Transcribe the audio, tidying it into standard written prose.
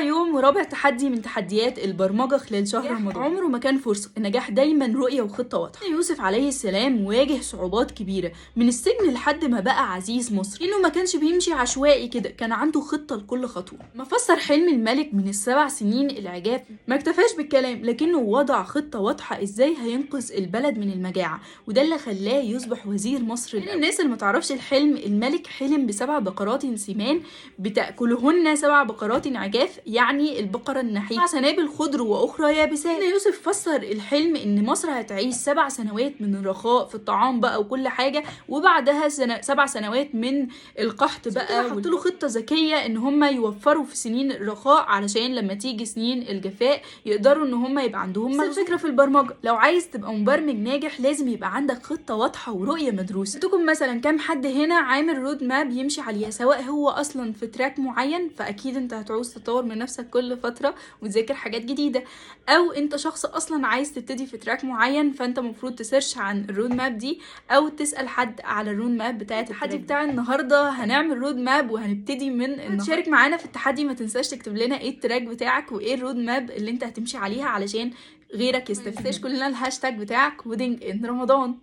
يوم ورابع تحدي من تحديات البرمجة خلال شهر رمضان. عمره ما كان فرصة، النجاح دايما رؤية وخطة واضحة. يوسف عليه السلام واجه صعوبات كبيرة من السجن لحد ما بقى عزيز مصر، انه ما كانش بيمشي عشوائي كده، كان عنده خطة لكل خطوة. ما فسر حلم الملك من ال7 سنين العجاف، ما اكتفاش بالكلام لكنه وضع خطة واضحة ازاي هينقذ البلد من المجاعة، وده اللي خلاه يصبح وزير مصر. الناس اللي ما تعرفش الحلم، الملك حلم ب7 بقرات سمان بتأكلهن 7 بقرات عجاف، يعني البقرة النحيفة، 7 سنابل خضر وأخرى يابسات. يوسف فسر الحلم إن مصر هتعيش 7 سنوات من الرخاء في الطعام بقى وكل حاجة، وبعدها 7 سنوات من القحط بقى. حط له خطة ذكية إن هم يوفروا في سنين الرخاء علشان لما تيجي سنين الجفاء يقدروا إن هم يبقى عندهم الفكرة في البرمجة. لو عايز تبقى مبرمج ناجح لازم يبقى عندك خطة واضحة ورؤية مدروسة. تكون مثلا كام حد هنا عامل رود ماب يمشي عليها، سواء هو أصلا في تراك معين فأكيد انت هتعوز تطور من نفسك كل فترة وتذاكر حاجات جديدة، او انت شخص اصلا عايز تبتدي في تراك معين فانت مفروض تسيرش عن الرود ماب دي او تسأل حد على الرود ماب بتاعت التحدي بتاع النهاردة. هنعمل رود ماب وهنبتدي من النهاردة. تشارك معانا في التحدي، ما تنساش تكتب لنا ايه التراك بتاعك وايه الرود ماب اللي انت هتمشي عليها علشان غيرك يستفيد. كلنا الهاشتاج بتاع كودينج ان رمضان.